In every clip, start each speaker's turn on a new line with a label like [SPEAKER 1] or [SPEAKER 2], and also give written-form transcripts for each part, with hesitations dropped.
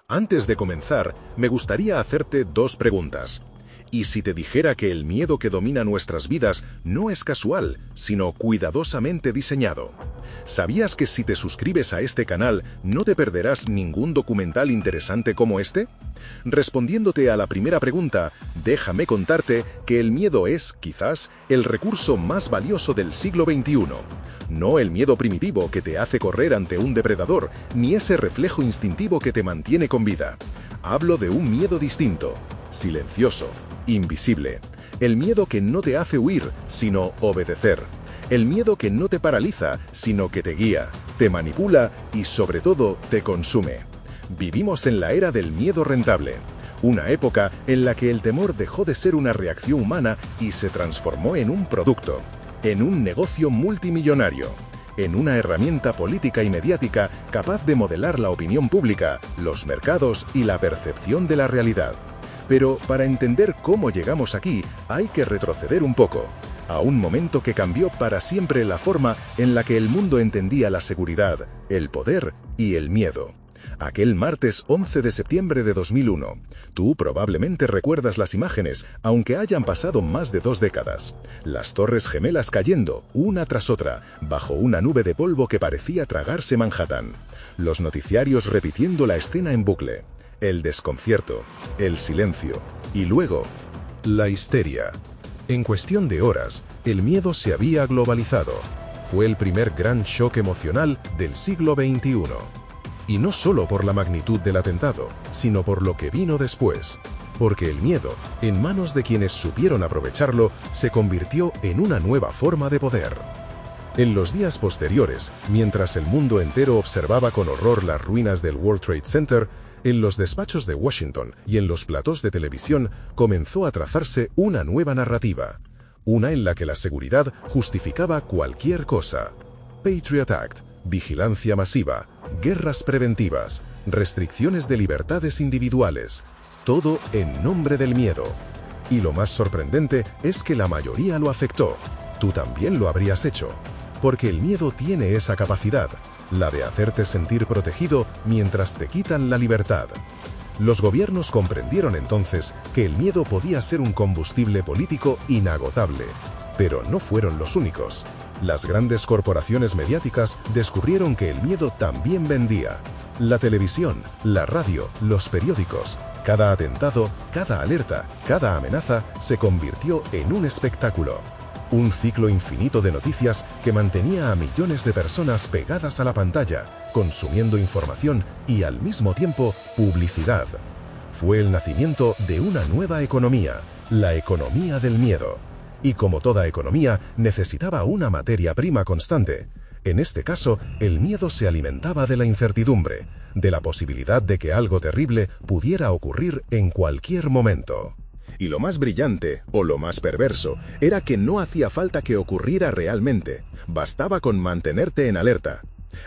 [SPEAKER 1] Antes de comenzar, me gustaría hacerte dos preguntas. ¿Y si te dijera que el miedo que domina nuestras vidas no es casual, sino cuidadosamente diseñado? ¿Sabías que si te suscribes a este canal no te perderás ningún documental interesante como este? Respondiéndote a la primera pregunta, déjame contarte que el miedo es, quizás, el recurso más valioso del siglo XXI. No el miedo primitivo que te hace correr ante un depredador, ni ese reflejo instintivo que te mantiene con vida. Hablo de un miedo distinto, silencioso, invisible. El miedo que no te hace huir, sino obedecer. El miedo que no te paraliza, sino que te guía, te manipula y, sobre todo, te consume. Vivimos en la era del miedo rentable, una época en la que el temor dejó de ser una reacción humana y se transformó en un producto, en un negocio multimillonario, en una herramienta política y mediática capaz de modelar la opinión pública, los mercados y la percepción de la realidad. Pero para entender cómo llegamos aquí, hay que retroceder un poco, a un momento que cambió para siempre la forma en la que el mundo entendía la seguridad, el poder y el miedo. Aquel martes 11 de septiembre de 2001. Tú probablemente recuerdas las imágenes, aunque hayan pasado más de 2 décadas. Las Torres Gemelas cayendo, una tras otra, bajo una nube de polvo que parecía tragarse Manhattan. Los noticiarios repitiendo la escena en bucle. El desconcierto, el silencio, y luego, la histeria. En cuestión de horas, el miedo se había globalizado. Fue el primer gran shock emocional del siglo XXI. Y no solo por la magnitud del atentado, sino por lo que vino después. Porque el miedo, en manos de quienes supieron aprovecharlo, se convirtió en una nueva forma de poder. En los días posteriores, mientras el mundo entero observaba con horror las ruinas del World Trade Center, en los despachos de Washington y en los platós de televisión comenzó a trazarse una nueva narrativa. Una en la que la seguridad justificaba cualquier cosa. Patriot Act, vigilancia masiva, guerras preventivas, restricciones de libertades individuales. Todo en nombre del miedo. Y lo más sorprendente es que la mayoría lo afectó. Tú también lo habrías hecho. Porque el miedo tiene esa capacidad, la de hacerte sentir protegido mientras te quitan la libertad. Los gobiernos comprendieron entonces que el miedo podía ser un combustible político inagotable. Pero no fueron los únicos. Las grandes corporaciones mediáticas descubrieron que el miedo también vendía. La televisión, la radio, los periódicos. Cada atentado, cada alerta, cada amenaza se convirtió en un espectáculo. Un ciclo infinito de noticias que mantenía a millones de personas pegadas a la pantalla, consumiendo información y al mismo tiempo publicidad. Fue el nacimiento de una nueva economía, la economía del miedo. Y como toda economía, necesitaba una materia prima constante. En este caso, el miedo se alimentaba de la incertidumbre, de la posibilidad de que algo terrible pudiera ocurrir en cualquier momento. Y lo más brillante, o lo más perverso, era que no hacía falta que ocurriera realmente, bastaba con mantenerte en alerta.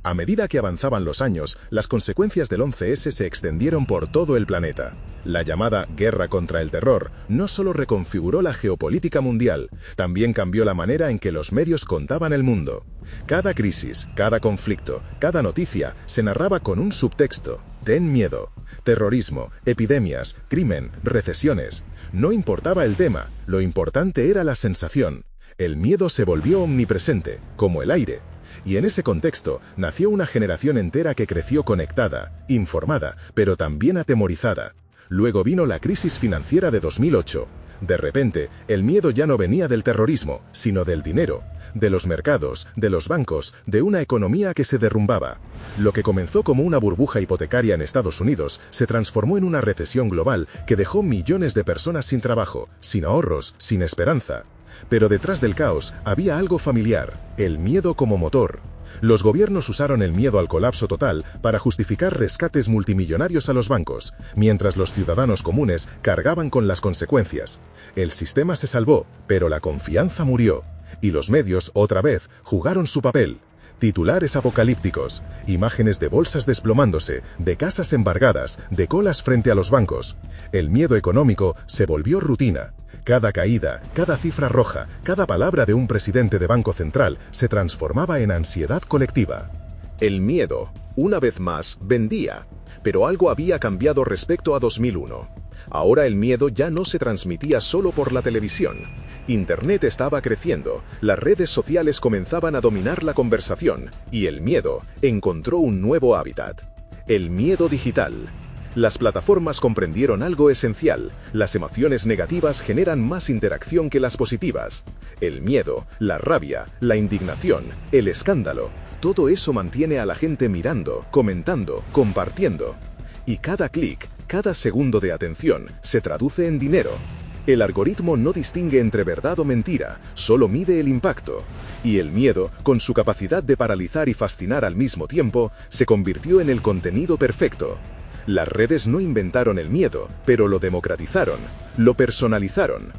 [SPEAKER 1] A medida que avanzaban los años, las consecuencias del 11S se extendieron por todo el planeta. La llamada guerra contra el terror no solo reconfiguró la geopolítica mundial, también cambió la manera en que los medios contaban el mundo. Cada crisis, cada conflicto, cada noticia se narraba con un subtexto. Ten miedo. Terrorismo, epidemias, crimen, recesiones. No importaba el tema, lo importante era la sensación. El miedo se volvió omnipresente, como el aire. Y en ese contexto nació una generación entera que creció conectada, informada, pero también atemorizada. Luego vino la crisis financiera de 2008. De repente, el miedo ya no venía del terrorismo, sino del dinero, de los mercados, de los bancos, de una economía que se derrumbaba. Lo que comenzó como una burbuja hipotecaria en Estados Unidos se transformó en una recesión global que dejó millones de personas sin trabajo, sin ahorros, sin esperanza. Pero detrás del caos había algo familiar, el miedo como motor. Los gobiernos usaron el miedo al colapso total para justificar rescates multimillonarios a los bancos, mientras los ciudadanos comunes cargaban con las consecuencias. El sistema se salvó, pero la confianza murió. Y los medios, otra vez, jugaron su papel. Titulares apocalípticos, imágenes de bolsas desplomándose, de casas embargadas, de colas frente a los bancos. El miedo económico se volvió rutina. Cada caída, cada cifra roja, cada palabra de un presidente de Banco Central se transformaba en ansiedad colectiva. El miedo, una vez más, vendía. Pero algo había cambiado respecto a 2001. Ahora el miedo ya no se transmitía solo por la televisión. Internet estaba creciendo, las redes sociales comenzaban a dominar la conversación, y el miedo encontró un nuevo hábitat: el miedo digital. Las plataformas comprendieron algo esencial: las emociones negativas generan más interacción que las positivas. El miedo, la rabia, la indignación, el escándalo, todo eso mantiene a la gente mirando, comentando, compartiendo. Y cada clic, cada segundo de atención, se traduce en dinero. El algoritmo no distingue entre verdad o mentira, solo mide el impacto. Y el miedo, con su capacidad de paralizar y fascinar al mismo tiempo, se convirtió en el contenido perfecto. Las redes no inventaron el miedo, pero lo democratizaron, lo personalizaron.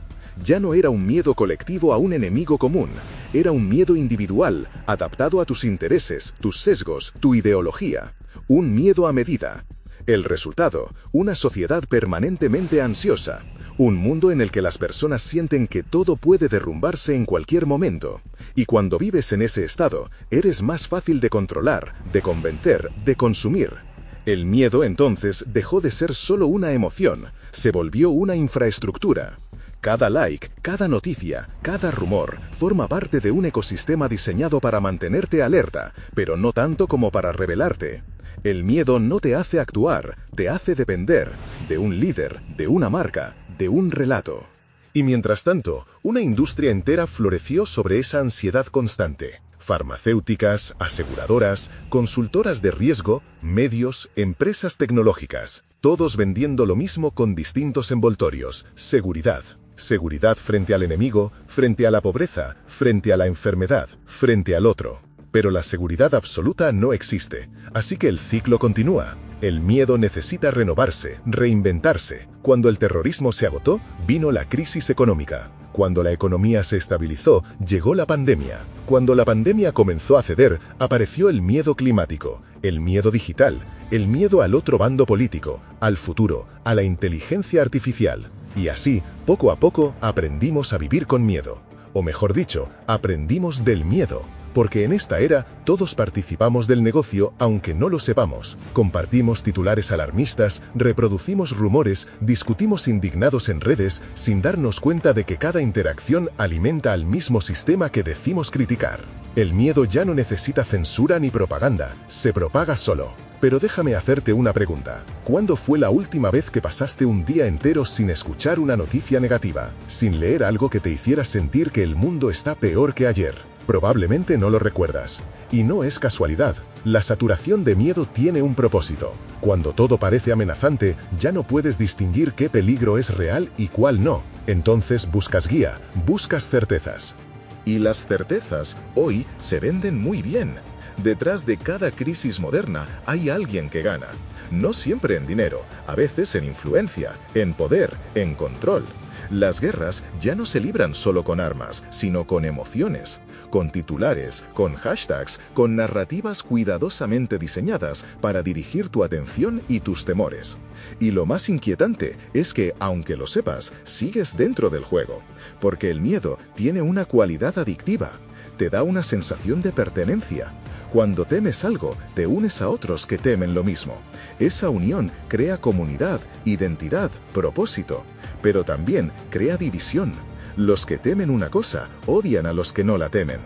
[SPEAKER 1] Ya no era un miedo colectivo a un enemigo común, era un miedo individual, adaptado a tus intereses, tus sesgos, tu ideología. Un miedo a medida. El resultado, una sociedad permanentemente ansiosa. Un mundo en el que las personas sienten que todo puede derrumbarse en cualquier momento. Y cuando vives en ese estado, eres más fácil de controlar, de convencer, de consumir. El miedo entonces dejó de ser solo una emoción, se volvió una infraestructura. Cada like, cada noticia, cada rumor forma parte de un ecosistema diseñado para mantenerte alerta, pero no tanto como para rebelarte. El miedo no te hace actuar, te hace depender de un líder, de una marca, de un relato. Y mientras tanto, una industria entera floreció sobre esa ansiedad constante. Farmacéuticas, aseguradoras, consultoras de riesgo, medios, empresas tecnológicas, todos vendiendo lo mismo con distintos envoltorios: seguridad. Seguridad frente al enemigo, frente a la pobreza, frente a la enfermedad, frente al otro. Pero la seguridad absoluta no existe, así que el ciclo continúa. El miedo necesita renovarse, reinventarse. Cuando el terrorismo se agotó, vino la crisis económica. Cuando la economía se estabilizó, llegó la pandemia. Cuando la pandemia comenzó a ceder, apareció el miedo climático, el miedo digital, el miedo al otro bando político, al futuro, a la inteligencia artificial. Y así, poco a poco, aprendimos a vivir con miedo. O mejor dicho, aprendimos del miedo. Porque en esta era, todos participamos del negocio aunque no lo sepamos. Compartimos titulares alarmistas, reproducimos rumores, discutimos indignados en redes, sin darnos cuenta de que cada interacción alimenta al mismo sistema que decimos criticar. El miedo ya no necesita censura ni propaganda, se propaga solo. Pero déjame hacerte una pregunta. ¿Cuándo fue la última vez que pasaste un día entero sin escuchar una noticia negativa, sin leer algo que te hiciera sentir que el mundo está peor que ayer? Probablemente no lo recuerdas. Y no es casualidad. La saturación de miedo tiene un propósito. Cuando todo parece amenazante, ya no puedes distinguir qué peligro es real y cuál no. Entonces buscas guía, buscas certezas. Y las certezas hoy se venden muy bien. Detrás de cada crisis moderna hay alguien que gana. No siempre en dinero, a veces en influencia, en poder, en control. Las guerras ya no se libran solo con armas, sino con emociones, con titulares, con hashtags, con narrativas cuidadosamente diseñadas para dirigir tu atención y tus temores. Y lo más inquietante es que, aunque lo sepas, sigues dentro del juego, porque el miedo tiene una cualidad adictiva, te da una sensación de pertenencia. Cuando temes algo, te unes a otros que temen lo mismo. Esa unión crea comunidad, identidad, propósito, pero también crea división. Los que temen una cosa odian a los que no la temen.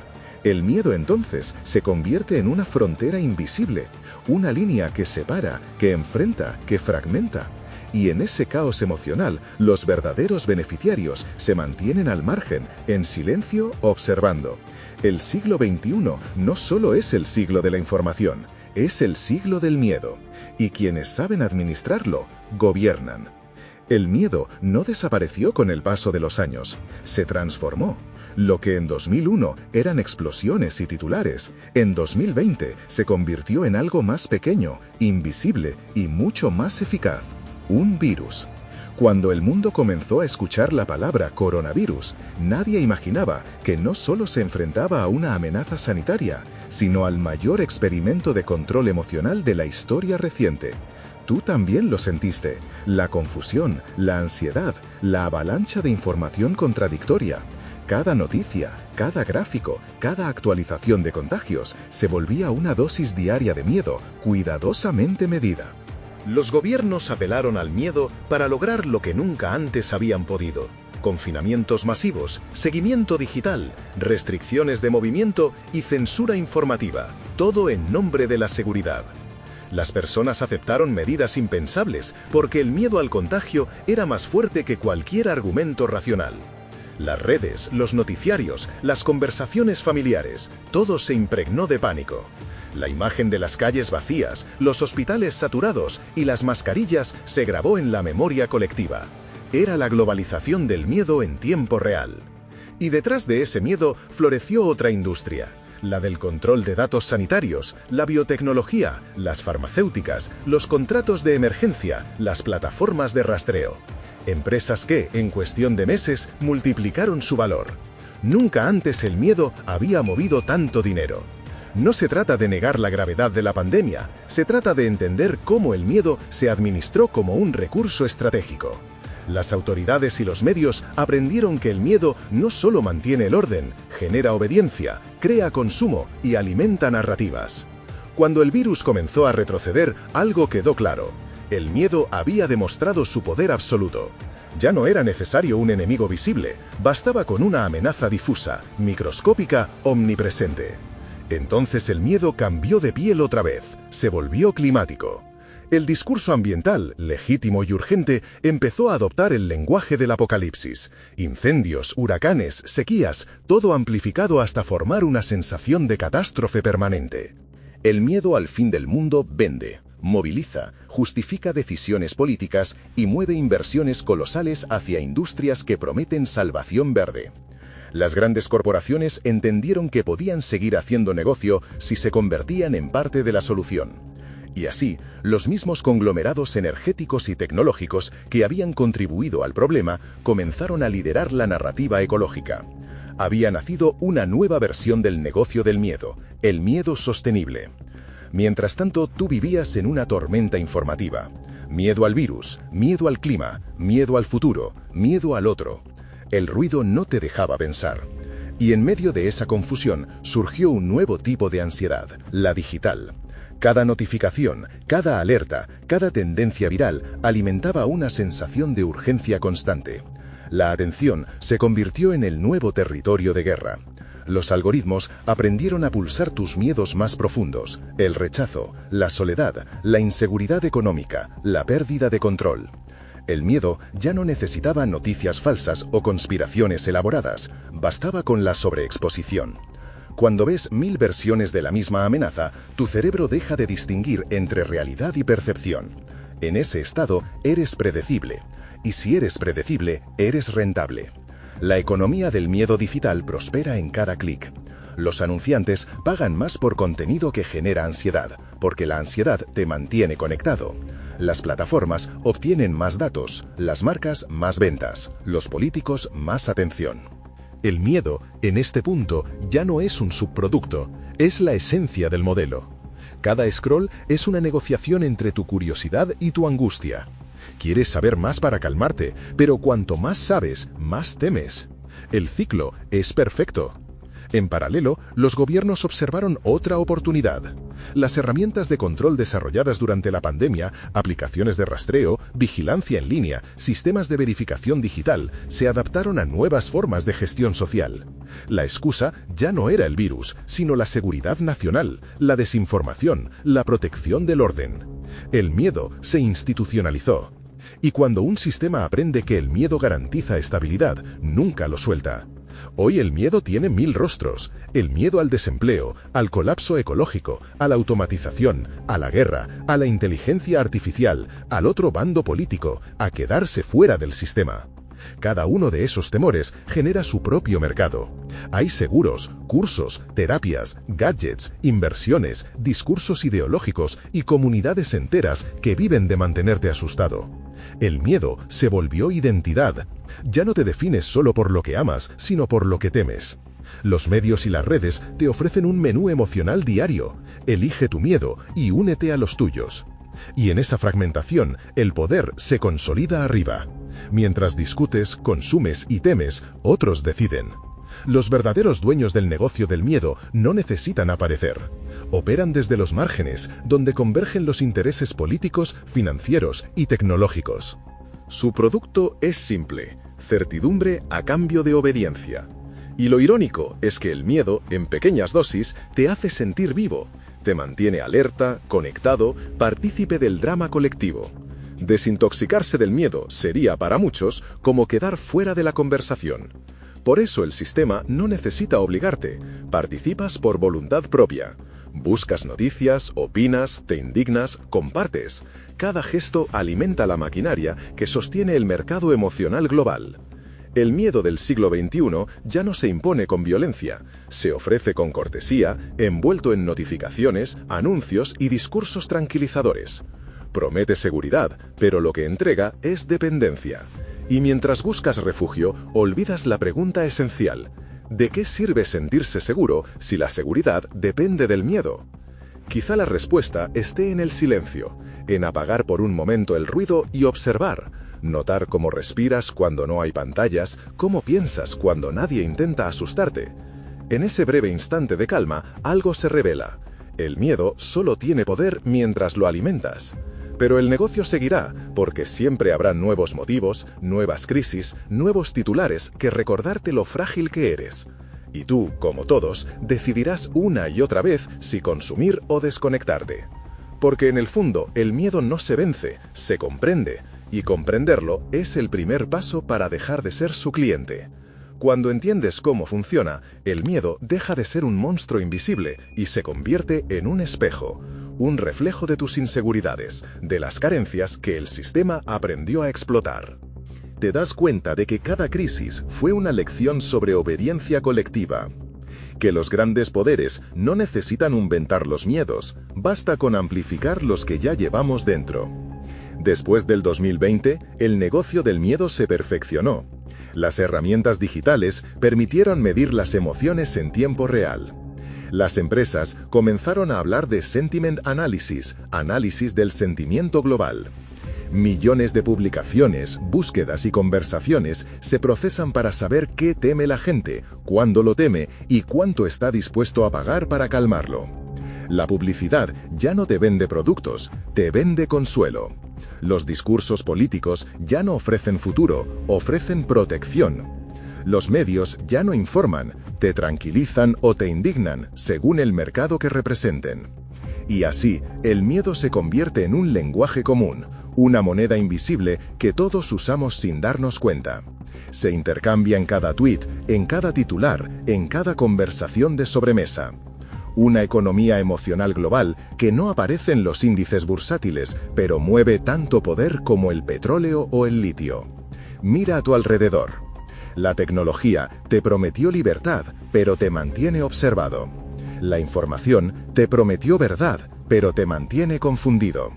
[SPEAKER 1] El miedo entonces se convierte en una frontera invisible, una línea que separa, que enfrenta, que fragmenta. Y en ese caos emocional, los verdaderos beneficiarios se mantienen al margen, en silencio, observando. El siglo XXI no solo es el siglo de la información, es el siglo del miedo. Y quienes saben administrarlo, gobiernan. El miedo no desapareció con el paso de los años, se transformó. Lo que en 2001 eran explosiones y titulares, en 2020 se convirtió en algo más pequeño, invisible y mucho más eficaz: un virus. Cuando el mundo comenzó a escuchar la palabra coronavirus, nadie imaginaba que no solo se enfrentaba a una amenaza sanitaria, sino al mayor experimento de control emocional de la historia reciente. Tú también lo sentiste: la confusión, la ansiedad, la avalancha de información contradictoria. Cada noticia, cada gráfico, cada actualización de contagios se volvía una dosis diaria de miedo, cuidadosamente medida. Los gobiernos apelaron al miedo para lograr lo que nunca antes habían podido. Confinamientos masivos, seguimiento digital, restricciones de movimiento y censura informativa, todo en nombre de la seguridad. Las personas aceptaron medidas impensables porque el miedo al contagio era más fuerte que cualquier argumento racional. Las redes, los noticiarios, las conversaciones familiares, todo se impregnó de pánico. La imagen de las calles vacías, los hospitales saturados y las mascarillas se grabó en la memoria colectiva. Era la globalización del miedo en tiempo real. Y detrás de ese miedo floreció otra industria, la del control de datos sanitarios, la biotecnología, las farmacéuticas, los contratos de emergencia, las plataformas de rastreo. Empresas que, en cuestión de meses, multiplicaron su valor. Nunca antes el miedo había movido tanto dinero. No se trata de negar la gravedad de la pandemia, se trata de entender cómo el miedo se administró como un recurso estratégico. Las autoridades y los medios aprendieron que el miedo no solo mantiene el orden, genera obediencia, crea consumo y alimenta narrativas. Cuando el virus comenzó a retroceder, algo quedó claro. El miedo había demostrado su poder absoluto. Ya no era necesario un enemigo visible, bastaba con una amenaza difusa, microscópica, omnipresente. Entonces el miedo cambió de piel otra vez, se volvió climático. El discurso ambiental, legítimo y urgente, empezó a adoptar el lenguaje del apocalipsis. Incendios, huracanes, sequías, todo amplificado hasta formar una sensación de catástrofe permanente. El miedo al fin del mundo vende, moviliza, justifica decisiones políticas y mueve inversiones colosales hacia industrias que prometen salvación verde. Las grandes corporaciones entendieron que podían seguir haciendo negocio si se convertían en parte de la solución. Y así, los mismos conglomerados energéticos y tecnológicos que habían contribuido al problema comenzaron a liderar la narrativa ecológica. Había nacido una nueva versión del negocio del miedo, el miedo sostenible. Mientras tanto, tú vivías en una tormenta informativa. Miedo al virus, miedo al clima, miedo al futuro, miedo al otro. El ruido no te dejaba pensar. Y en medio de esa confusión surgió un nuevo tipo de ansiedad, la digital. Cada notificación, cada alerta, cada tendencia viral alimentaba una sensación de urgencia constante. La atención se convirtió en el nuevo territorio de guerra. Los algoritmos aprendieron a pulsar tus miedos más profundos, el rechazo, la soledad, la inseguridad económica, la pérdida de control. El miedo ya no necesitaba noticias falsas o conspiraciones elaboradas, bastaba con la sobreexposición. Cuando ves 1000 versiones de la misma amenaza, tu cerebro deja de distinguir entre realidad y percepción. En ese estado, eres predecible. Y si eres predecible, eres rentable. La economía del miedo digital prospera en cada clic. Los anunciantes pagan más por contenido que genera ansiedad, porque la ansiedad te mantiene conectado. Las plataformas obtienen más datos, las marcas más ventas, los políticos más atención. El miedo, en este punto, ya no es un subproducto, es la esencia del modelo. Cada scroll es una negociación entre tu curiosidad y tu angustia. Quieres saber más para calmarte, pero cuanto más sabes, más temes. El ciclo es perfecto. En paralelo, los gobiernos observaron otra oportunidad. Las herramientas de control desarrolladas durante la pandemia, aplicaciones de rastreo, vigilancia en línea, sistemas de verificación digital, se adaptaron a nuevas formas de gestión social. La excusa ya no era el virus, sino la seguridad nacional, la desinformación, la protección del orden. El miedo se institucionalizó. Y cuando un sistema aprende que el miedo garantiza estabilidad, nunca lo suelta. Hoy el miedo tiene 1000 rostros. El miedo al desempleo, al colapso ecológico, a la automatización, a la guerra, a la inteligencia artificial, al otro bando político, a quedarse fuera del sistema. Cada uno de esos temores genera su propio mercado. Hay seguros, cursos, terapias, gadgets, inversiones, discursos ideológicos y comunidades enteras que viven de mantenerte asustado. El miedo se volvió identidad. Ya no te defines solo por lo que amas, sino por lo que temes. Los medios y las redes te ofrecen un menú emocional diario. Elige tu miedo y únete a los tuyos. Y en esa fragmentación, el poder se consolida arriba. Mientras discutes, consumes y temes, otros deciden. Los verdaderos dueños del negocio del miedo no necesitan aparecer. Operan desde los márgenes, donde convergen los intereses políticos, financieros y tecnológicos. Su producto es simple: certidumbre a cambio de obediencia. Y lo irónico es que el miedo, en pequeñas dosis, te hace sentir vivo, te mantiene alerta, conectado, partícipe del drama colectivo. Desintoxicarse del miedo sería para muchos como quedar fuera de la conversación. Por eso el sistema no necesita obligarte, participas por voluntad propia. Buscas noticias, opinas, te indignas, compartes. Cada gesto alimenta la maquinaria que sostiene el mercado emocional global. El miedo del siglo XXI ya no se impone con violencia, se ofrece con cortesía, envuelto en notificaciones, anuncios y discursos tranquilizadores. Promete seguridad, pero lo que entrega es dependencia. Y mientras buscas refugio, olvidas la pregunta esencial: ¿de qué sirve sentirse seguro si la seguridad depende del miedo? Quizá la respuesta esté en el silencio, en apagar por un momento el ruido y observar. Notar cómo respiras cuando no hay pantallas, cómo piensas cuando nadie intenta asustarte. En ese breve instante de calma, algo se revela. El miedo solo tiene poder mientras lo alimentas. Pero el negocio seguirá, porque siempre habrá nuevos motivos, nuevas crisis, nuevos titulares que recordarte lo frágil que eres. Y tú, como todos, decidirás una y otra vez si consumir o desconectarte. Porque en el fondo, el miedo no se vence, se comprende. Y comprenderlo es el primer paso para dejar de ser su cliente. Cuando entiendes cómo funciona, el miedo deja de ser un monstruo invisible y se convierte en un espejo, un reflejo de tus inseguridades, de las carencias que el sistema aprendió a explotar. Te das cuenta de que cada crisis fue una lección sobre obediencia colectiva. Que los grandes poderes no necesitan inventar los miedos, basta con amplificar los que ya llevamos dentro. Después del 2020, el negocio del miedo se perfeccionó. Las herramientas digitales permitieron medir las emociones en tiempo real. Las empresas comenzaron a hablar de sentiment analysis, análisis del sentimiento global. Millones de publicaciones, búsquedas y conversaciones se procesan para saber qué teme la gente, cuándo lo teme y cuánto está dispuesto a pagar para calmarlo. La publicidad ya no te vende productos, te vende consuelo. Los discursos políticos ya no ofrecen futuro, ofrecen protección. Los medios ya no informan, te tranquilizan o te indignan, según el mercado que representen. Y así, el miedo se convierte en un lenguaje común, una moneda invisible que todos usamos sin darnos cuenta. Se intercambia en cada tuit, en cada titular, en cada conversación de sobremesa. Una economía emocional global que no aparece en los índices bursátiles, pero mueve tanto poder como el petróleo o el litio. Mira a tu alrededor. La tecnología te prometió libertad, pero te mantiene observado. La información te prometió verdad, pero te mantiene confundido.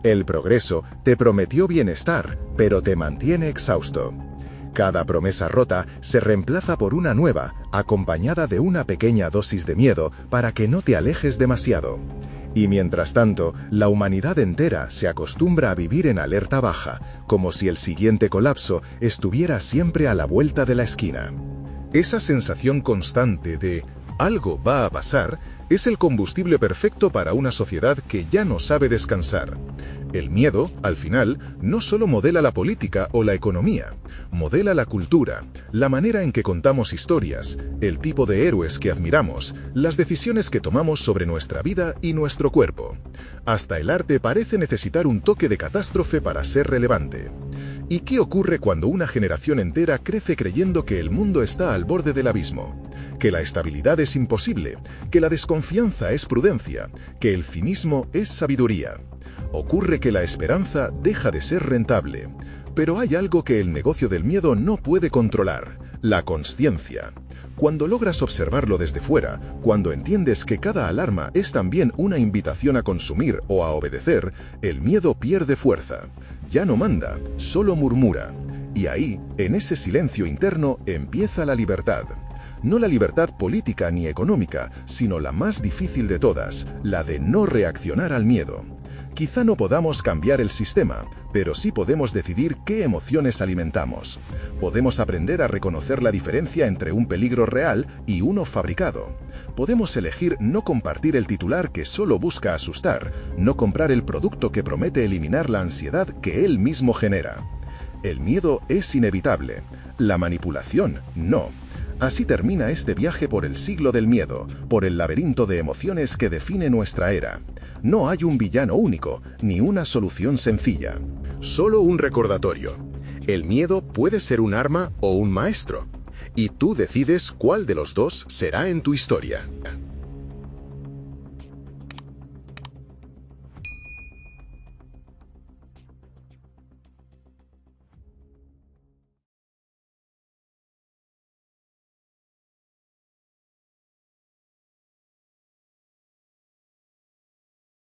[SPEAKER 1] El progreso te prometió bienestar, pero te mantiene exhausto. Cada promesa rota se reemplaza por una nueva, acompañada de una pequeña dosis de miedo para que no te alejes demasiado. Y mientras tanto, la humanidad entera se acostumbra a vivir en alerta baja, como si el siguiente colapso estuviera siempre a la vuelta de la esquina. Esa sensación constante de algo va a pasar es el combustible perfecto para una sociedad que ya no sabe descansar. El miedo, al final, no solo modela la política o la economía, modela la cultura, la manera en que contamos historias, el tipo de héroes que admiramos, las decisiones que tomamos sobre nuestra vida y nuestro cuerpo. Hasta el arte parece necesitar un toque de catástrofe para ser relevante. ¿Y qué ocurre cuando una generación entera crece creyendo que el mundo está al borde del abismo? Que la estabilidad es imposible, que la desconfianza es prudencia, que el cinismo es sabiduría. Ocurre que la esperanza deja de ser rentable. Pero hay algo que el negocio del miedo no puede controlar: la consciencia. Cuando logras observarlo desde fuera, cuando entiendes que cada alarma es también una invitación a consumir o a obedecer, el miedo pierde fuerza. Ya no manda, solo murmura. Y ahí, en ese silencio interno, empieza la libertad. No la libertad política ni económica, sino la más difícil de todas, la de no reaccionar al miedo. Quizá no podamos cambiar el sistema, pero sí podemos decidir qué emociones alimentamos. Podemos aprender a reconocer la diferencia entre un peligro real y uno fabricado. Podemos elegir no compartir el titular que solo busca asustar, no comprar el producto que promete eliminar la ansiedad que él mismo genera. El miedo es inevitable, la manipulación no. Así termina este viaje por el siglo del miedo, por el laberinto de emociones que define nuestra era. No hay un villano único, ni una solución sencilla. Solo un recordatorio. El miedo puede ser un arma o un maestro. Y tú decides cuál de los dos será en tu historia.